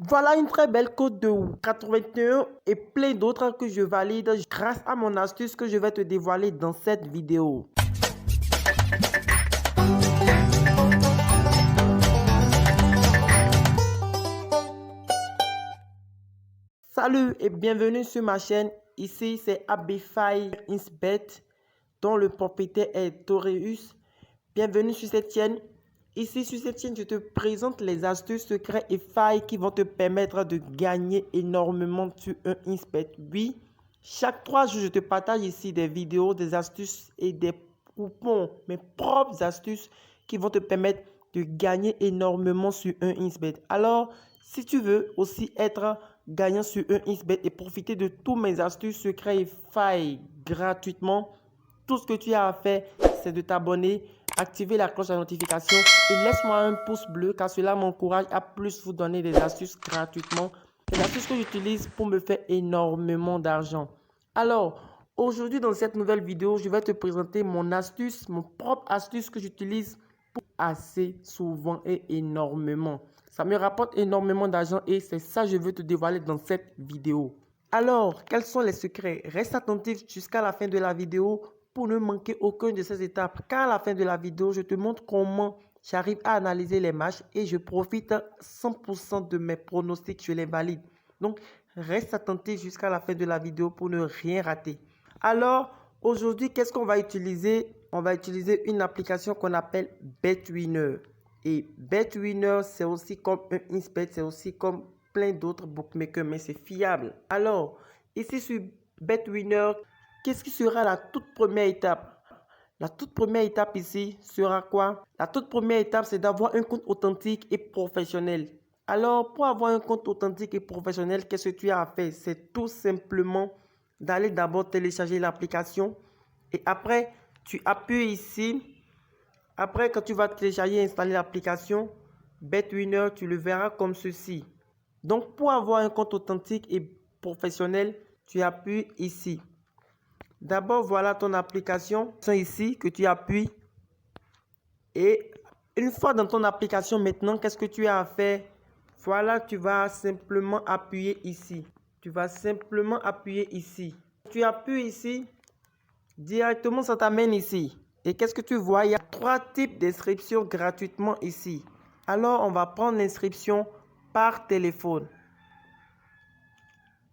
Voilà une très belle cote de 81 et plein d'autres que je valide grâce à mon astuce que je vais te dévoiler dans cette vidéo. Salut et bienvenue sur ma chaîne. Ici c'est Abify Insbet dont le propriétaire est Toreus. Bienvenue sur cette chaîne. Ici sur cette chaîne, je te présente les astuces, secrets et failles qui vont te permettre de gagner énormément sur un Insbet. Oui, chaque 3 jours, je te partage ici des vidéos, des astuces et des coupons, mes propres astuces qui vont te permettre de gagner énormément sur un Insbet. Alors, si tu veux aussi être gagnant sur un Insbet et profiter de tous mes astuces, secrets et failles gratuitement, tout ce que tu as à faire, c'est de t'abonner, activer la cloche de notification et laisse-moi un pouce bleu car cela m'encourage à plus vous donner des astuces gratuitement. Des astuces que j'utilise pour me faire énormément d'argent. Alors, aujourd'hui dans cette nouvelle vidéo, je vais te présenter mon astuce, mon propre astuce que j'utilise assez souvent et énormément. Ça me rapporte énormément d'argent et c'est ça que je veux te dévoiler dans cette vidéo. Alors, quels sont les secrets? Reste attentif jusqu'à la fin de la vidéo pour ne manquer aucune de ces étapes. Car à la fin de la vidéo, je te montre comment j'arrive à analyser les matchs et je profite 100% de mes pronostics, je les valide. Donc, reste attentif jusqu'à la fin de la vidéo pour ne rien rater. Alors, aujourd'hui, qu'est-ce qu'on va utiliser? On va utiliser une application qu'on appelle BetWinner. Et BetWinner, c'est aussi comme un Insbet, c'est aussi comme plein d'autres bookmakers, mais c'est fiable. Alors, ici sur BetWinner, qu'est-ce qui sera la toute première étape? La toute première étape ici sera quoi? La toute première étape, c'est d'avoir un compte authentique et professionnel. Alors, pour avoir un compte authentique et professionnel, qu'est-ce que tu as à faire? C'est tout simplement d'aller d'abord télécharger l'application et après, tu appuies ici. Après, quand tu vas télécharger et installer l'application, BetWinner, tu le verras comme ceci. Donc, pour avoir un compte authentique et professionnel, tu appuies ici. D'abord, voilà ton application ici que tu appuies. Et une fois dans ton application maintenant, qu'est-ce que tu as à faire? Voilà, tu vas simplement appuyer ici. Tu vas simplement appuyer ici. Tu appuies ici. Directement, ça t'amène ici. Et qu'est-ce que tu vois? Il y a 3 types d'inscriptions gratuitement ici. Alors, on va prendre l'inscription par téléphone.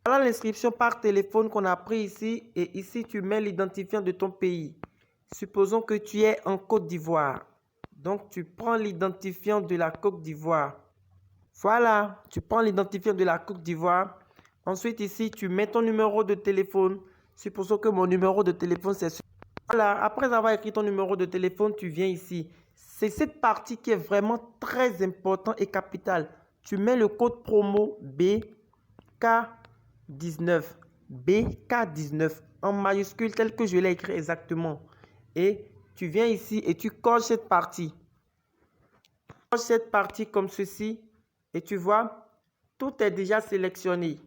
Voilà l'inscription par téléphone qu'on a pris ici. Et ici, tu mets l'identifiant de ton pays. Supposons que tu es en Côte d'Ivoire. Donc, tu prends l'identifiant de la Côte d'Ivoire. Voilà, tu prends l'identifiant de la Côte d'Ivoire. Ensuite, ici, tu mets ton numéro de téléphone. Supposons que mon numéro de téléphone, c'est celui. Voilà, après avoir écrit ton numéro de téléphone, tu viens ici. C'est cette partie qui est vraiment très importante et capitale. Tu mets le code promo BK19. BK19 en majuscule tel que je l'ai écrit exactement. Et tu viens ici et tu coches cette partie. Tu coches cette partie comme ceci. Et tu vois, tout est déjà sélectionné.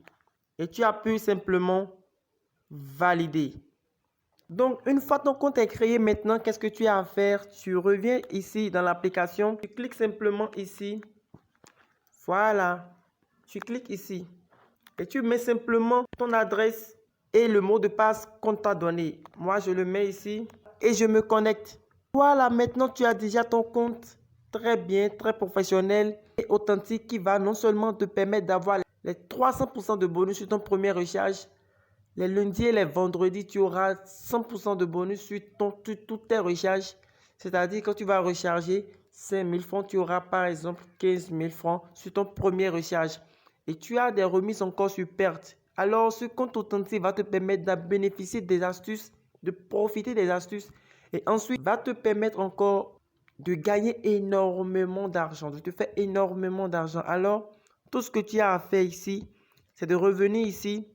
Et tu appuies simplement valider. Donc, une fois ton compte est créé, maintenant, qu'est-ce que tu as à faire? Tu reviens ici dans l'application. Tu cliques simplement ici. Voilà. Tu cliques ici. Et tu mets simplement ton adresse et le mot de passe qu'on t'a donné. Moi, je le mets ici et je me connecte. Voilà, maintenant, tu as déjà ton compte très bien, très professionnel et authentique qui va non seulement te permettre d'avoir les 300% de bonus sur ton premier recharge. Les lundis et les vendredis, tu auras 100% de bonus sur toutes tes recharges. C'est-à-dire que tu vas recharger 5 000 francs, tu auras par exemple 15 000 francs sur ton premier recharge. Et tu as des remises encore sur perte. Alors, ce compte authentique va te permettre de bénéficier des astuces, de profiter des astuces. Et ensuite, va te permettre encore de gagner énormément d'argent, de te faire énormément d'argent. Alors, tout ce que tu as à faire ici, c'est de revenir ici.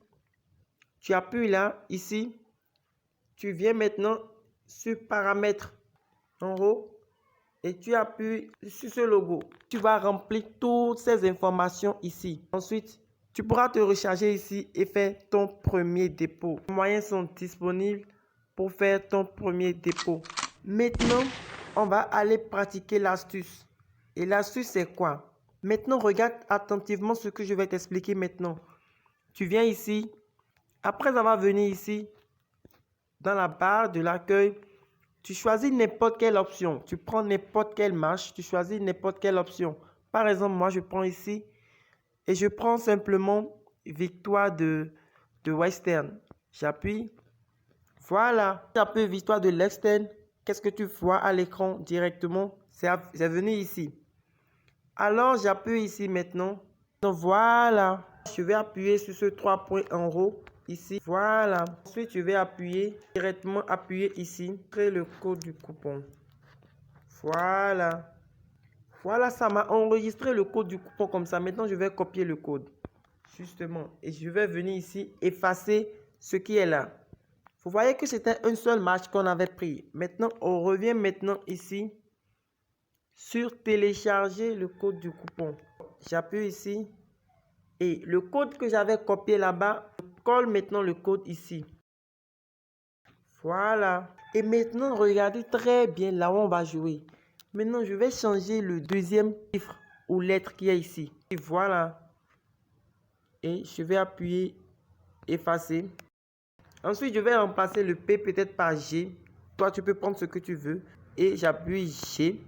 Tu appuies là, ici. Tu viens maintenant sur paramètres en haut et tu appuies sur ce logo. Tu vas remplir toutes ces informations ici. Ensuite, tu pourras te recharger ici et faire ton premier dépôt. Les moyens sont disponibles pour faire ton premier dépôt. Maintenant, on va aller pratiquer l'astuce. Et l'astuce, c'est quoi? Maintenant, regarde attentivement ce que je vais t'expliquer maintenant. Tu viens ici. Après avoir venu ici, dans la barre de l'accueil, tu choisis n'importe quelle option. Tu prends n'importe quel match. Tu choisis n'importe quelle option. Par exemple, moi, je prends ici et je prends simplement victoire de Western. J'appuie. Voilà. J'appuie victoire de l'Externe. Qu'est-ce que tu vois à l'écran directement? C'est venu ici. Alors, j'appuie ici maintenant. Donc, voilà. Je vais appuyer sur ce 3 points en haut. Ici, voilà. Ensuite, je vais appuyer, directement appuyer ici. Créer le code du coupon. Voilà. Voilà, ça m'a enregistré le code du coupon comme ça. Maintenant, je vais copier le code. Justement. Et je vais venir ici, effacer ce qui est là. Vous voyez que c'était un seul match qu'on avait pris. Maintenant, on revient maintenant ici sur télécharger le code du coupon. J'appuie ici. Et le code que j'avais copié là-bas, je colle maintenant le code ici. Voilà. Et maintenant, regardez très bien là où on va jouer. Maintenant, je vais changer le deuxième chiffre ou lettre qui est ici. Et voilà. Et je vais appuyer effacer. Ensuite, je vais remplacer le P peut-être par G. Toi, tu peux prendre ce que tu veux. Et j'appuie G.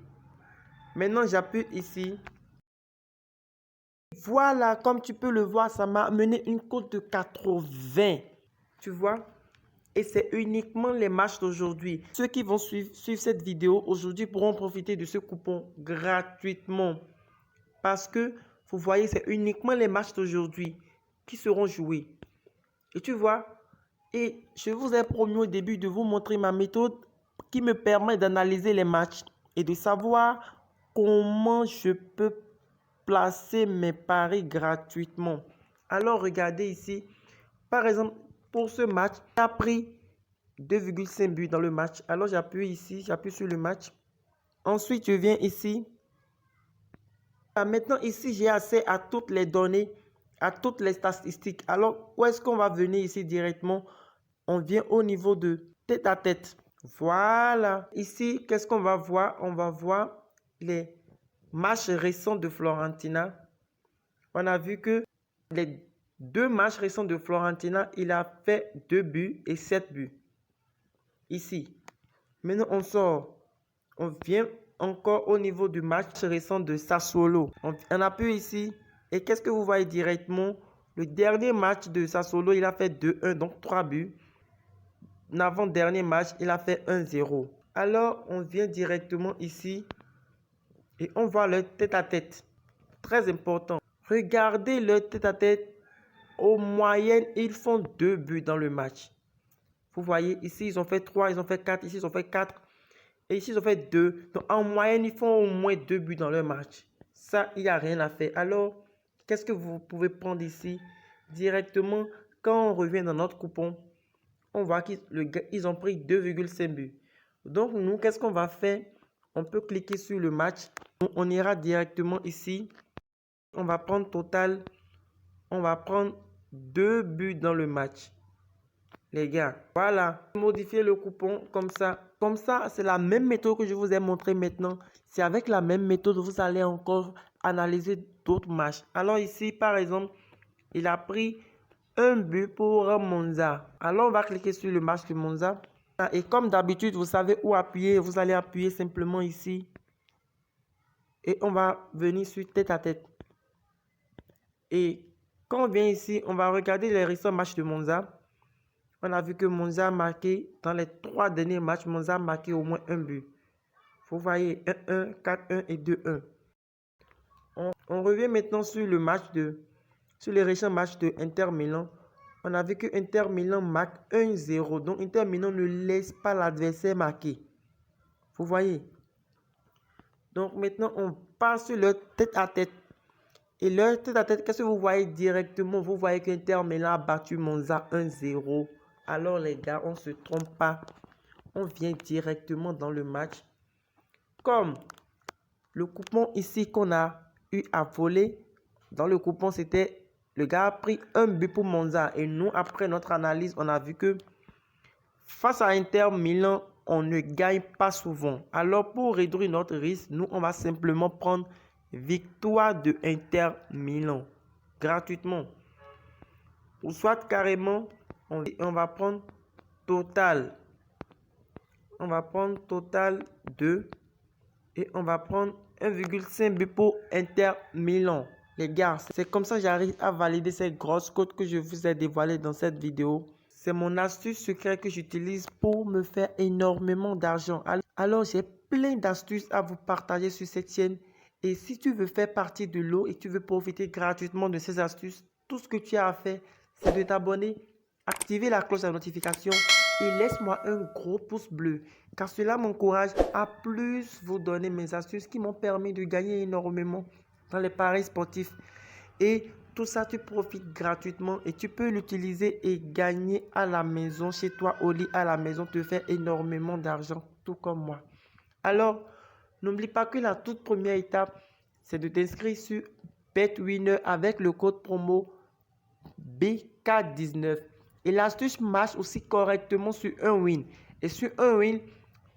Maintenant, j'appuie ici. Voilà, comme tu peux le voir, ça m'a amené une cote de 80. Tu vois? Et c'est uniquement les matchs d'aujourd'hui. Ceux qui vont suivre cette vidéo aujourd'hui pourront profiter de ce coupon gratuitement. Parce que, vous voyez, c'est uniquement les matchs d'aujourd'hui qui seront joués. Et tu vois, et je vous ai promis au début de vous montrer ma méthode qui me permet d'analyser les matchs et de savoir comment je peux placer mes paris gratuitement. Alors, regardez ici. Par exemple, pour ce match, j'ai pris 2,5 buts dans le match. Alors, j'appuie ici, j'appuie sur le match. Ensuite, je viens ici. Maintenant, ici, j'ai accès à toutes les données, à toutes les statistiques. Alors, où est-ce qu'on va venir ici directement? On vient au niveau de tête à tête. Voilà. Ici, qu'est-ce qu'on va voir? On va voir les matchs récents de Florentina. On a vu que les 2 matchs récents de Florentina, il a fait 2 buts et 7 buts. Ici. Maintenant, on sort. On vient encore au niveau du match récent de Sassuolo. On appuie ici. Et qu'est-ce que vous voyez directement? Le dernier match de Sassuolo, il a fait 2-1, donc 3 buts. L'avant-dernier match, il a fait 1-0. Alors, on vient directement ici. Et on voit le tête-à-tête. Très important. Regardez le tête-à-tête. Au moyenne, ils font 2 buts dans le match. Vous voyez, ici, ils ont fait 3, ils ont fait 4. Ici, ils ont fait 4. Et ici, ils ont fait 2. Donc, en moyenne, ils font au moins 2 buts dans leur match. Ça, il n'y a rien à faire. Alors, qu'est-ce que vous pouvez prendre ici? Directement, quand on revient dans notre coupon, on voit qu'ils ont pris 2,5 buts. Donc, nous, qu'est-ce qu'on va faire? On peut cliquer sur le match. On ira directement ici. On va prendre total. On va prendre 2 buts dans le match. Les gars, voilà. Modifier le coupon comme ça. Comme ça, c'est la même méthode que je vous ai montré maintenant. C'est avec la même méthode que vous allez encore analyser d'autres matchs. Alors ici, par exemple, il a pris un but pour Monza. Alors, on va cliquer sur le match de Monza. Et comme d'habitude, vous savez où appuyer. Vous allez appuyer simplement ici. Et on va venir sur tête à tête. Et quand on vient ici, on va regarder les récents matchs de Monza. On a vu que Monza a marqué, dans les 3 derniers matchs, Monza a marqué au moins un but. Vous voyez, 1-1, 4-1 et 2-1. On revient maintenant sur le match sur les récents matchs de Inter Milan. On a vu que Inter Milan marque 1-0. Donc, Inter Milan ne laisse pas l'adversaire marquer. Vous voyez. Donc, maintenant, on passe sur le tête-à-tête. Et le tête-à-tête, qu'est-ce que vous voyez directement? Vous voyez qu'Inter Milan a battu Monza 1-0. Alors, les gars, on ne se trompe pas. On vient directement dans le match. Comme le coupon ici qu'on a eu à voler, dans le coupon, c'était le gars a pris un but pour Monza. Et nous, après notre analyse, on a vu que face à Inter Milan, on ne gagne pas souvent. Alors, pour réduire notre risque, nous, on va simplement prendre victoire de Inter Milan gratuitement. Ou soit carrément, on va prendre total. On va prendre total 2 et on va prendre 1,5 but pour Inter Milan. Les gars, c'est comme ça que j'arrive à valider ces grosses cotes que je vous ai dévoilées dans cette vidéo. C'est mon astuce secrète que j'utilise pour me faire énormément d'argent. Alors, j'ai plein d'astuces à vous partager sur cette chaîne. Et si tu veux faire partie de l'eau et tu veux profiter gratuitement de ces astuces, tout ce que tu as à faire, c'est de t'abonner, activer la cloche de notification et laisse-moi un gros pouce bleu. Car cela m'encourage à plus vous donner mes astuces qui m'ont permis de gagner énormément dans les paris sportifs. Et tout ça, tu profites gratuitement et tu peux l'utiliser et gagner à la maison, chez toi, au lit, à la maison, te faire énormément d'argent, tout comme moi. Alors, n'oublie pas que la toute première étape, c'est de t'inscrire sur BetWinner avec le code promo BK19. Et l'astuce marche aussi correctement sur un win. Et sur un win,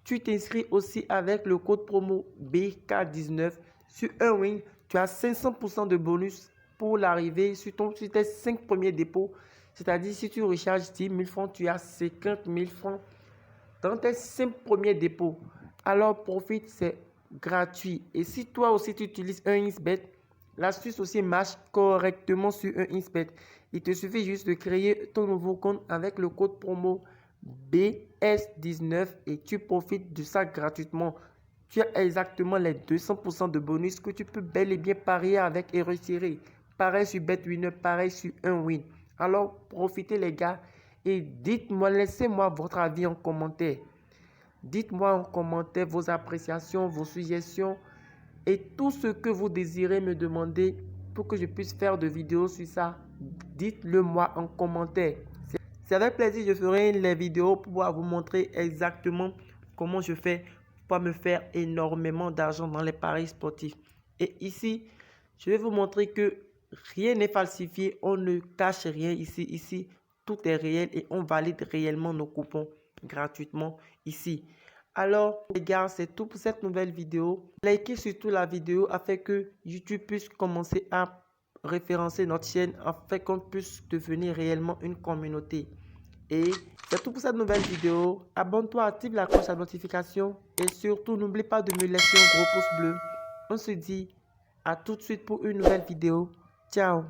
tu t'inscris aussi avec le code promo BK19. Sur un win, tu as 500% de bonus pour l'arrivée sur tes 5 premiers dépôts. C'est-à-dire, si tu recharges 10 000 francs, tu as 50 000 francs dans tes 5 premiers dépôts. Alors, profite, c'est gratuit. Et si toi aussi, tu utilises un Insbet, l'astuce aussi marche correctement sur un Insbet. Il te suffit juste de créer ton nouveau compte avec le code promo BS19 et tu profites de ça gratuitement. Tu as exactement les 200% de bonus que tu peux bel et bien parier avec et retirer. Pareil sur BetWinner, pareil sur un win. Alors, profitez les gars et dites-moi, laissez-moi votre avis en commentaire. Dites-moi en commentaire vos appréciations, vos suggestions et tout ce que vous désirez me demander pour que je puisse faire de vidéos sur ça. Dites-le moi en commentaire. C'est avec plaisir que je ferai les vidéos pour pouvoir vous montrer exactement comment je fais pour me faire énormément d'argent dans les paris sportifs. Et ici, je vais vous montrer que rien n'est falsifié, on ne cache rien ici. Ici, tout est réel et on valide réellement nos coupons gratuitement ici. Alors, les gars, c'est tout pour cette nouvelle vidéo. Likez surtout la vidéo afin que YouTube puisse commencer à référencer notre chaîne afin qu'on puisse devenir réellement une communauté. Et c'est tout pour cette nouvelle vidéo. Abonne-toi, active la cloche à notification et surtout n'oublie pas de me laisser un gros pouce bleu. On se dit à tout de suite pour une nouvelle vidéo. Ciao.